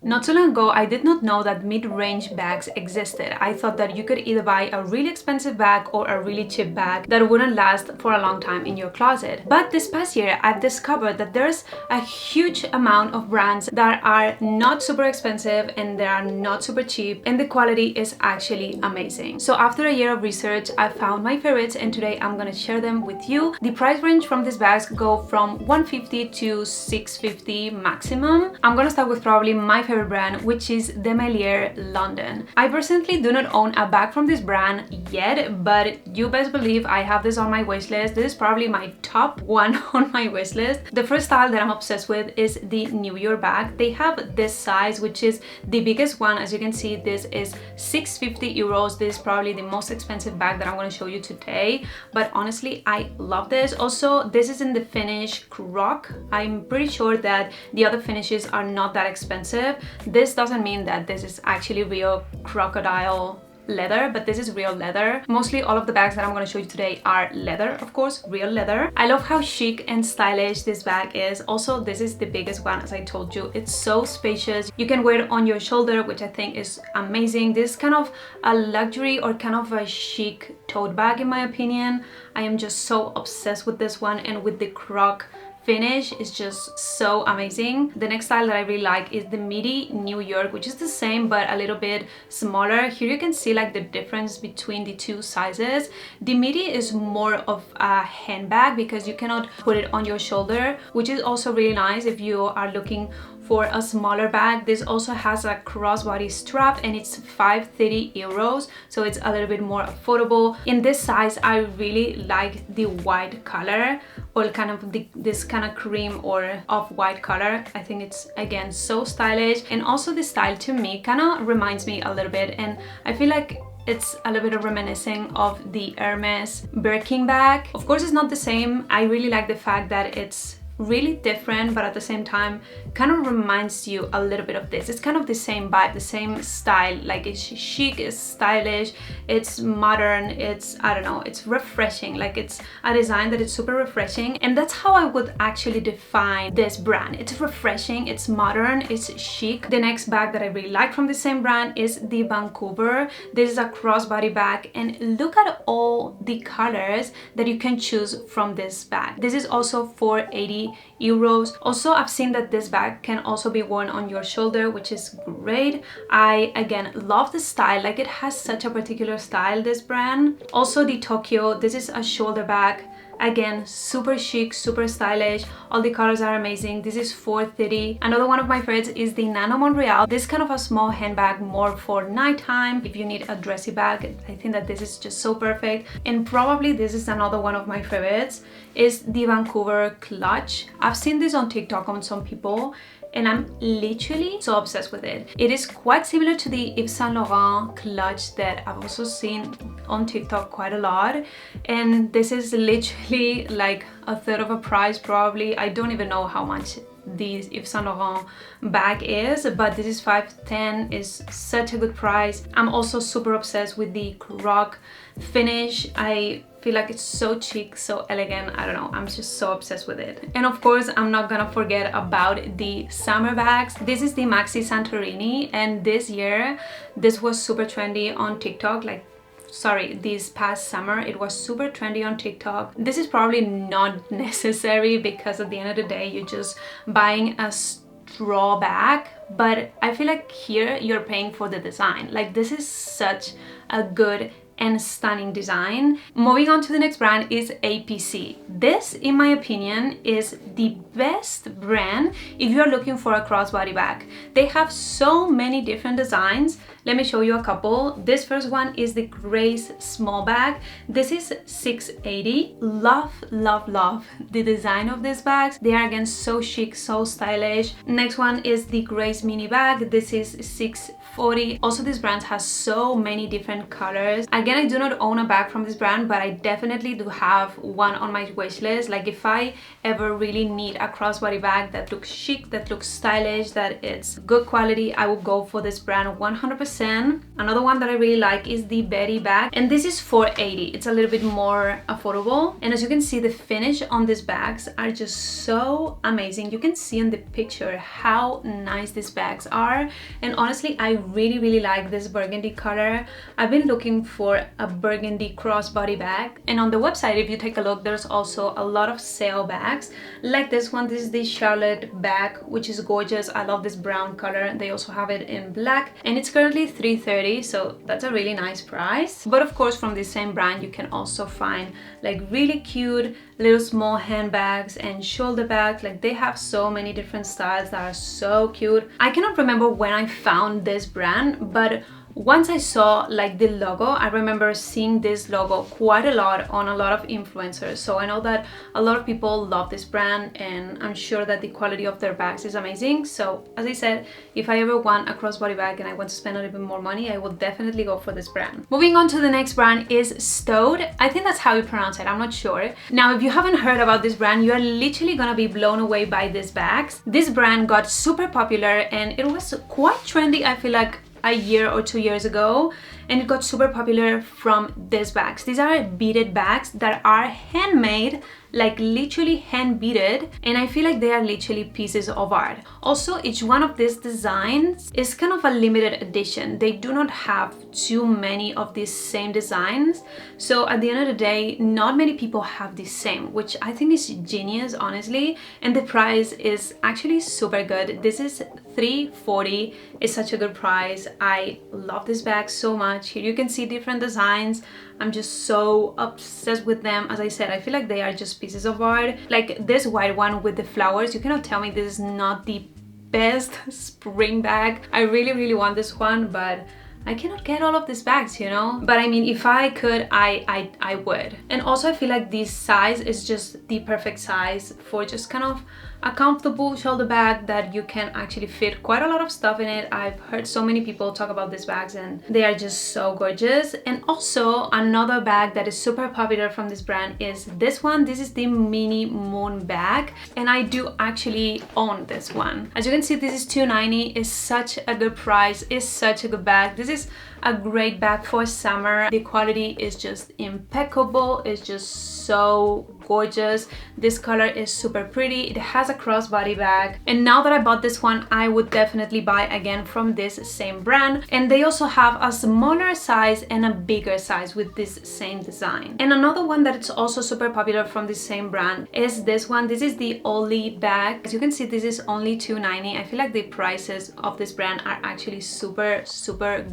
Not too long ago, I did not know that mid-range bags existed. I thought that you could either buy a really expensive bag or a really cheap bag that wouldn't last for a long time in your closet. But this past year, I've discovered that there's a huge amount of brands that are not super expensive and they are not super cheap, and the quality is actually amazing. So after a year of research, I found my favorites and today I'm gonna share them with you. The price range from these bags go from $150 to $650 maximum. I'm gonna start with probably my favorite brand, which is DeMellier London. I personally do not own a bag from this brand yet, but you best believe I have this on my wish list. This is probably my top one on my wish list. The first style that I'm obsessed with is the New York bag. They have this size, which is the biggest one. As you can see, this is 650 euros. This is probably the most expensive bag that I'm going to show you today, but honestly I love this. Also, this is in the finish croc. I'm pretty sure that the other finishes are not that expensive. This doesn't mean that this is actually real crocodile leather, but this is real leather. Mostly all of the bags that I'm going to show you today are leather, of course, real leather. I love how chic and stylish this bag is. Also, this is the biggest one, as I told you. It's so spacious. You can wear it on your shoulder, which I think is amazing. This is kind of a luxury or kind of a chic tote bag in my opinion. I am just so obsessed with this one, and with the croc finish is just so amazing. The next style that I really like is the midi New York, which is the same but a little bit smaller. Here you can see like the difference between the two sizes. The midi is more of a handbag because you cannot put it on your shoulder, which is also really nice if you are looking for a smaller bag. This also has a crossbody strap and it's 530 euros, so it's a little bit more affordable. In this size, I really like the white color, or kind of this kind of cream or off-white color. I think it's again so stylish, and also the style to me kind of reminds me a little bit, and I feel like it's a little bit of reminiscing of the Hermes Birkin bag. Of course, it's not the same. I really like the fact that it's really different, but at the same time kind of reminds you a little bit of this. It's kind of the same vibe, the same style. Like it's chic, it's stylish, it's modern, it's, I don't know, it's refreshing. Like it's a design that is super refreshing, and that's how I would actually define this brand. It's refreshing, it's modern, it's chic. The next bag that I really like from the same brand is the Vancouver. This is a crossbody bag, and look at all the colors that you can choose from this bag. This is also 480 euros. Also, I've seen that this bag can also be worn on your shoulder, which is great. I again love the style. Like it has such a particular style, this brand. Also, the Tokyo, this is a shoulder bag. Again, super chic, super stylish. All the colors are amazing. This is 430. Another one of my favorites is the Nano Montreal. This is kind of a small handbag, more for nighttime. If you need a dressy bag, I think that this is just so perfect. And probably this is another one of my favorites, is the Vancouver clutch. I've seen this on TikTok on some people, and I'm literally so obsessed with it. It is quite similar to the Yves Saint Laurent clutch that I've also seen on TikTok quite a lot, and this is literally like a third of a price probably. I don't even know how much the Yves Saint Laurent bag is, but this is 510, is such a good price. I'm also super obsessed with the croc finish. I feel like it's so chic, so elegant. I don't know, I'm just so obsessed with it. And of course, I'm not gonna forget about the summer bags. This is the Maxi Santorini, and this year this was super trendy on TikTok. Like, sorry, this past summer it was super trendy on TikTok. This is probably not necessary because at the end of the day you're just buying a straw bag, but I feel like here you're paying for the design. Like this is such a good and stunning design. Moving on to the next brand is A.P.C. This, in my opinion, is the best brand if you're looking for a crossbody bag. They have so many different designs. Let me show you a couple. This first one is the Grace small bag. This is 680. Love, love, love the design of these bags. They are again so chic, so stylish. Next one is the Grace mini bag. This is 640. Also, this brand has so many different colors. Again, I do not own a bag from this brand, but I definitely do have one on my wish list. Like if I ever really need a crossbody bag that looks chic, that looks stylish, that it's good quality, I will go for this brand 100%. Sen. Another one that I really like is the Betty bag, and this is $4.80. It's a little bit more affordable, and as you can see, the finish on these bags are just so amazing. You can see in the picture how nice these bags are, and honestly, I really like this burgundy color. I've been looking for a burgundy crossbody bag, and on the website, if you take a look, there's also a lot of sale bags like this one. This is the Charlotte bag, which is gorgeous. I love this brown color. They also have it in black, and it's currently $3.30, so that's a really nice price. But of course, from the same brand, you can also find like really cute little small handbags and shoulder bags. Like they have so many different styles that are so cute. I cannot remember when I found this brand, but once I saw like the logo, I remember seeing this logo quite a lot on a lot of influencers. So I know that a lot of people love this brand, and I'm sure that the quality of their bags is amazing. So as I said, if I ever want a crossbody bag and I want to spend a little bit more money, I will definitely go for this brand. Moving on to the next brand is STAUD. I think that's how you pronounce it, I'm not sure. Now, if you haven't heard about this brand, you are literally gonna be blown away by these bags. This brand got super popular and it was quite trendy, I feel like, a year or 2 years ago, and it got super popular from these bags. These are beaded bags that are handmade, like literally hand beaded, and I feel like they are literally pieces of art. Also, each one of these designs is kind of a limited edition. They do not have too many of these same designs, so at the end of the day, not many people have the same, which I think is genius, honestly, and the price is actually super good. This is $3.40. It's such a good price. I love this bag so much. Here you can see different designs. I'm just so obsessed with them. As I said, I feel like they are just pieces of art. Like this white one with the flowers, you cannot tell me this is not the best spring bag. I really want this one, but I cannot get all of these bags, you know? But I mean, if I could, I would. And also I feel like this size is just the perfect size for just kind of a comfortable shoulder bag that you can actually fit quite a lot of stuff in it. I've heard so many people talk about these bags and they are just so gorgeous. And also another bag that is super popular from this brand is this one. This is the Mini Moon bag, and I do actually own this one. As you can see, this is $2.90. It's such a good price. It's such a good bag. This is a great bag for summer. The quality is just impeccable. It's just so gorgeous. This color is super pretty. It has a crossbody bag, and now that I bought this one, I would definitely buy again from this same brand. And they also have a smaller size and a bigger size with this same design. And another one that is also super popular from the same brand is this one. This is the Ollie bag. As you can see, this is only $2.90. I feel like the prices of this brand are actually super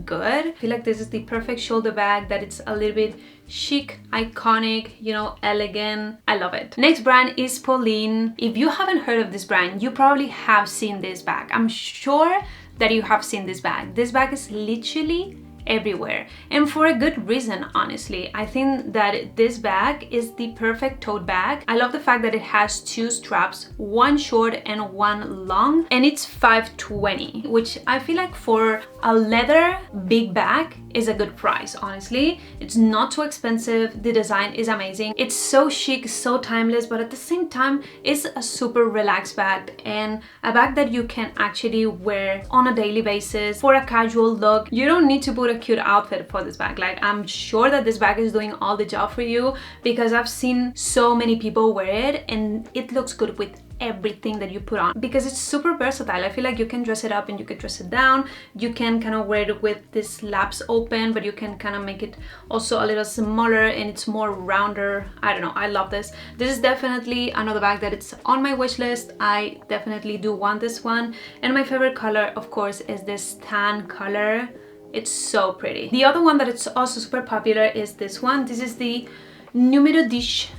good. I feel like this is the perfect shoulder bag that it's a little bit chic, iconic, you know, elegant. I love it. Next brand is Polène. If you haven't heard of this brand, you probably have seen this bag. I'm sure that you have seen this bag. This bag is literally everywhere, and for a good reason, honestly. I think that this bag is the perfect tote bag. I love the fact that it has two straps, one short and one long, and it's $5.20, which I feel like for a leather big bag is a good price, honestly. It's not too expensive. The design is amazing. It's so chic, so timeless, but at the same time, it's a super relaxed bag and a bag that you can actually wear on a daily basis for a casual look. You don't need to put a cute outfit for this bag. Like, I'm sure that this bag is doing all the job for you because I've seen so many people wear it and it looks good with everything that you put on because it's super versatile. I feel like you can dress it up and you can dress it down. You can kind of wear it with this laps open, but you can kind of make it also a little smaller and it's more rounder. I don't know, I love this. This is definitely another bag that it's on my wish list. I definitely do want this one, and my favorite color, of course, is this tan color. It's so pretty. The other one that it's also super popular is this one. This is the numéro 10.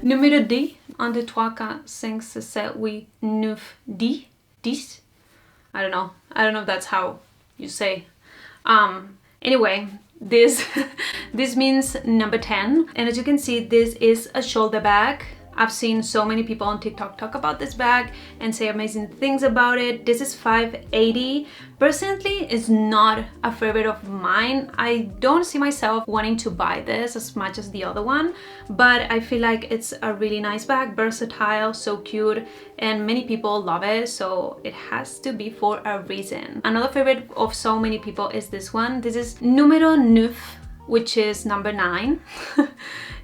Numéro 10. 1, 2, 3, 4, 5, 6, 7, 8, 9, 10. I don't know if that's how you say. Anyway, this this means number 10, and as you can see, this is a shoulder bag. I've seen so many people on TikTok talk about this bag and say amazing things about it. This is $5.80. Personally, it's not a favorite of mine. I don't see myself wanting to buy this as much as the other one, but I feel like it's a really nice bag, versatile, so cute, and many people love it, so it has to be for a reason. Another favorite of so many people is this one. This is numero 9, which is number 9.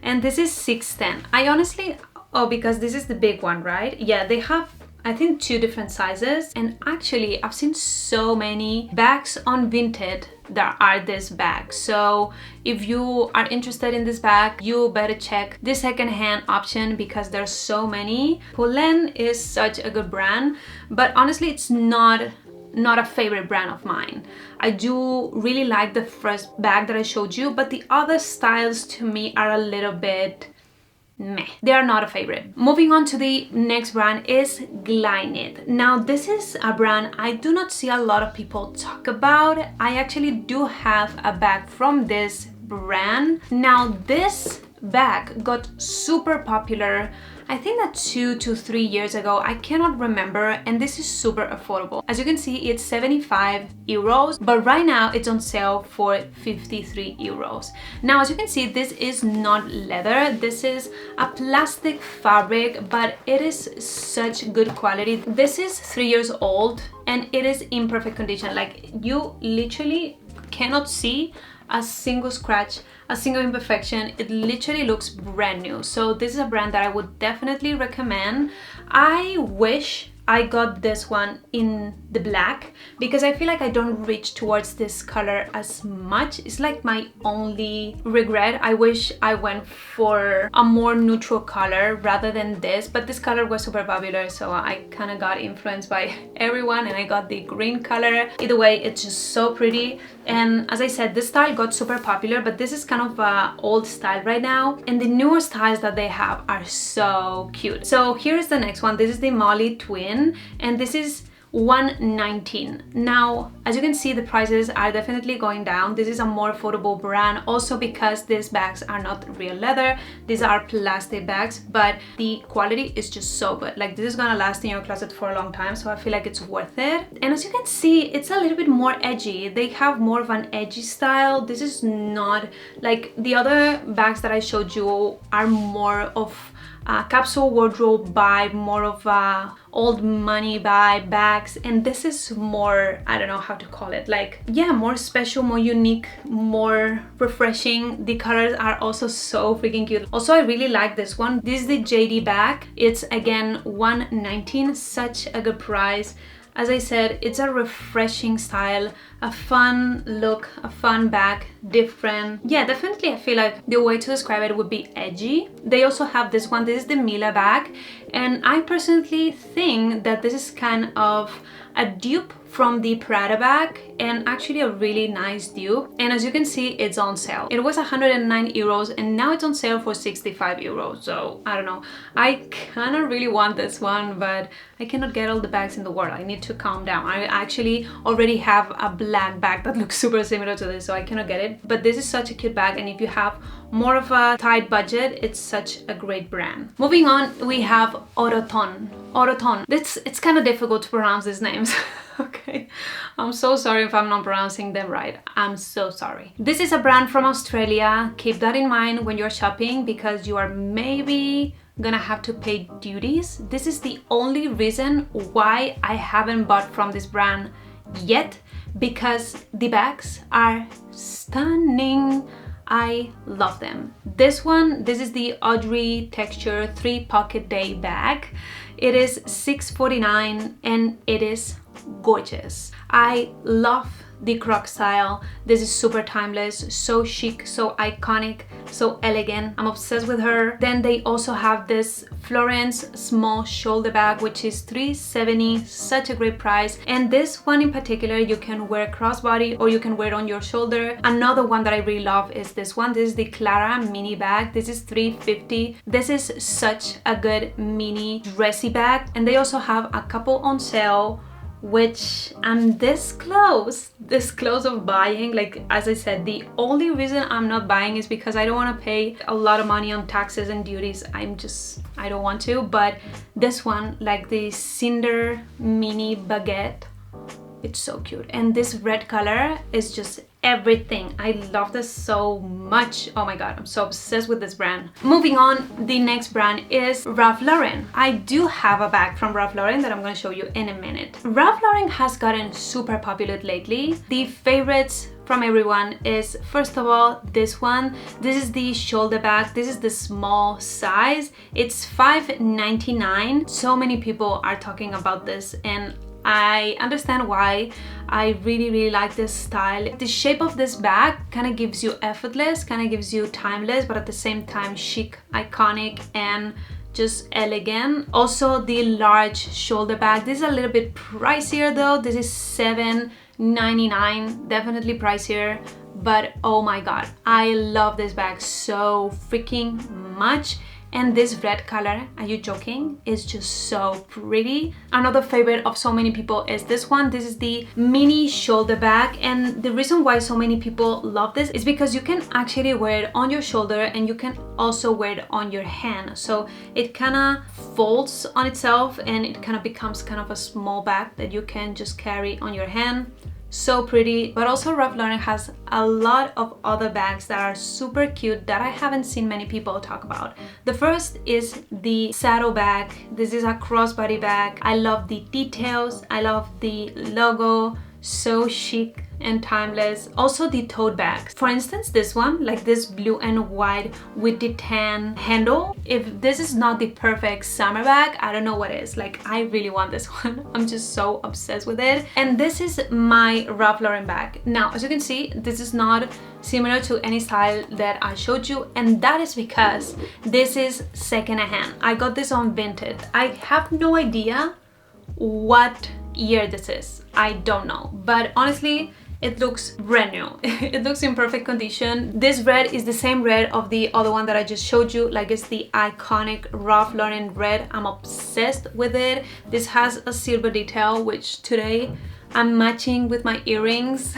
And this is 610. I honestly, oh, because this is the big one, right? Yeah, they have, I think, 2 different sizes. And actually, I've seen so many bags on Vinted that are this bag. So if you are interested in this bag, you better check the secondhand option because there's so many. Polène is such a good brand, but honestly, it's not a favorite brand of mine. I do really like the first bag that I showed you, but the other styles to me are a little bit meh. They are not a favorite. Moving on to the next brand is Glynit. Now this is a brand I do not see a lot of people talk about. I actually do have a bag from this brand. Now this bag got super popular, I think that 2 to 3 years ago, I cannot remember, and this is super affordable. As you can see, it's 75 euros, but right now it's on sale for 53 euros. Now, as you can see, this is not leather, this is a plastic fabric, but it is such good quality. This is 3 years old and it is in perfect condition. Like, you literally cannot see a single scratch, a single imperfection. It literally looks brand new. So this is a brand that I would definitely recommend. I wish I got this one in the black because I feel like I don't reach towards this color as much. It's like my only regret. I wish I went for a more neutral color rather than this, but this color was super popular, so I kind of got influenced by everyone and I got the green color. Either way, it's just so pretty. And as I said, this style got super popular, but this is kind of an old style right now, and the newer styles that they have are so cute. So here's the next one. This is the Molly Twin, and this is 119. Now, as you can see, the prices are definitely going down. This is a more affordable brand, also because these bags are not real leather. These are plastic bags, but the quality is just so good. Like, this is gonna last in your closet for a long time, so I feel like it's worth it. And as you can see, it's a little bit more edgy. They have more of an edgy style. This is not like the other bags that I showed you are more of capsule wardrobe vibe, more of a old money vibe bags, and this is more, I don't know how to call it, like, yeah, more special, more unique, more refreshing. The colors are also so freaking cute. Also, I really like this one. This is the JD bag. It's again 119, such a good price. As I said, it's a refreshing style, a fun look, a fun bag, different. Yeah, definitely I feel like the way to describe it would be edgy. They also have this one. This is the Mila bag, and I personally think that this is kind of a dupe from the Prada bag, and actually a really nice dupe. And as you can see, it's on sale. It was 109 euros and now it's on sale for 65 euros. So I don't know, I kind of really want this one, but I cannot get all the bags in the world. I need to calm down. I actually already have a black bag that looks super similar to this, so I cannot get it. But this is such a cute bag, and if you have more of a tight budget, it's such a great brand. Moving on, we have Oroton. Oroton. It's kind of difficult to pronounce these names. Okay, I'm so sorry if I'm not pronouncing them right. I'm so sorry. This is a brand from Australia. Keep that in mind when you're shopping, because you are maybe gonna have to pay duties. This is the only reason why I haven't bought from this brand yet, because the bags are stunning. I love them. This one, this is the Audrey Texture 3 Pocket Day bag. It is $6.49 and it is gorgeous. I love the croc style. This is super timeless, so chic, so iconic, so elegant. I'm obsessed with her. Then they also have this Florence small shoulder bag, which is $3.70, such a great price. And this one in particular, you can wear crossbody or you can wear it on your shoulder. Another one that I really love is this one. This is the Clara mini bag. This is $3.50. This is such a good mini dressy bag. And they also have a couple on sale which I'm this close of buying. Like, as I said, the only reason I'm not buying is because I don't want to pay a lot of money on taxes and duties. I don't want to. But this one, like the Cinder Mini Baguette, it's so cute. And this red color is just everything. I love this so much. Oh my god, I'm so obsessed with this brand. Moving on, the next brand is Ralph Lauren. I do have a bag from Ralph Lauren that I'm going to show you in a minute. Ralph Lauren has gotten super popular lately. The favorites from everyone is, first of all, this one. This is the shoulder bag. This is the small size. It's $5.99. So many people are talking about this, and I understand why. I really like this style. The shape of this bag kind of gives you effortless, kind of gives you timeless, but at the same time chic, iconic, and just elegant. Also, the large shoulder bag. This is a little bit pricier though. This is $7.99, definitely pricier, but oh my god, I love this bag so freaking much. And this red color, are you joking? It's just so pretty. Another favorite of so many people is this one. This is the mini shoulder bag. And the reason why so many people love this is because you can actually wear it on your shoulder and you can also wear it on your hand. So it kind of folds on itself and it kind of becomes kind of a small bag that you can just carry on your hand. So pretty. But also Ralph Lauren has a lot of other bags that are super cute that I haven't seen many people talk about. The first is the saddle bag. This is a crossbody bag. I love the details. I love the logo. So chic and timeless. Also the tote bags. For instance, this one, like this blue and white with the tan handle. If this is not the perfect summer bag, I don't know what is. Like, I really want this one. I'm just so obsessed with it. And this is my Ralph Lauren bag. Now, as you can see, this is not similar to any style that I showed you, and that is because this is secondhand. I got this on Vinted. I have no idea what year this is. I don't know, but honestly it looks brand new. It looks in perfect condition. This red is the same red of the other one that I just showed you. Like, it's the iconic Ralph Lauren red. I'm obsessed with it. This has a silver detail, which today I'm matching with my earrings.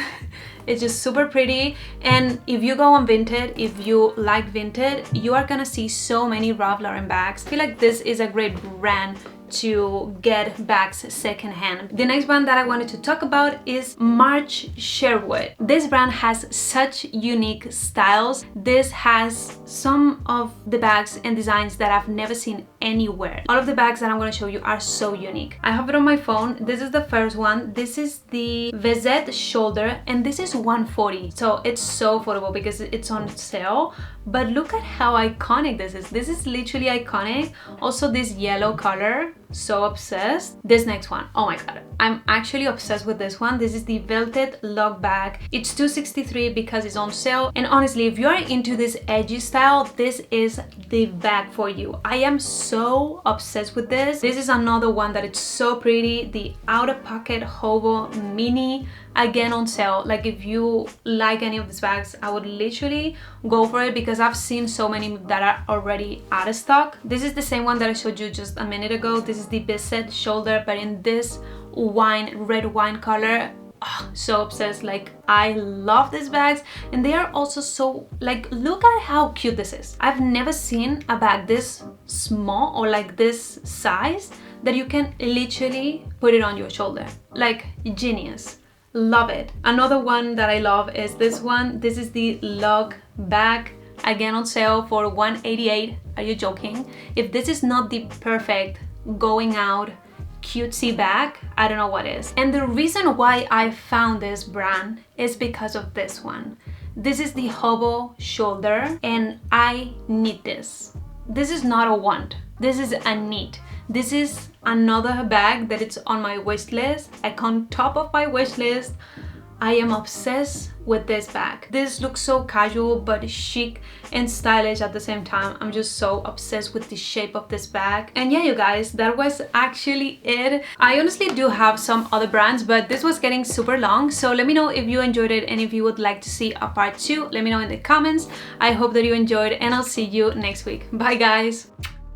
It's just super pretty. And if you go on Vinted, if you like Vinted, you are gonna see so many Ralph Lauren bags. I feel like this is a great brand to get bags secondhand. The next brand that I wanted to talk about is Marge Sherwood. This brand has such unique styles. This has some of the bags and designs that I've never seen anywhere. All of the bags that I'm going to show you are so unique. I have it on my phone. This is the first one. This is the Vezette shoulder, and this is $140. So it's so affordable because it's on sale. But look at how iconic this is. This is literally iconic. Also this yellow color, so obsessed. This next one, oh my god, I'm actually obsessed with this one. This is the Velvet Log bag. It's $263 because it's on sale. And honestly, if you are into this edgy style, this is the bag for you. I am so obsessed with this. This is another one that it's so pretty. The Outer Pocket Hobo Mini, again on sale. Like, if you like any of these bags, I would literally go for it because I've seen so many that are already out of stock. This is the same one that I showed you just a minute ago. This is the Bissett shoulder, but in this red wine color. Oh, so obsessed. Like, I love these bags, and they are also so, like, look at how cute this is. I've never seen a bag this small or like this size that you can literally put it on your shoulder. Like, genius. Love it. Another one that I love is this one. This is the Lug bag, again on sale for $188. Are you joking? If this is not the perfect going out cutesy bag, I don't know what is. And the reason why I found this brand is because of this one. This is the Hobo shoulder, and I need this. This is not a want. This is a need. This is another bag that it's on my wish list. Like, on top of my wish list, I am obsessed with this bag. This looks so casual but chic and stylish at the same time. I'm just so obsessed with the shape of this bag. And yeah, you guys, that was actually it. I honestly do have some other brands, but this was getting super long. So let me know if you enjoyed it, and if you would like to see a part 2, let me know in the comments. I hope that you enjoyed, and I'll see you next week. Bye guys.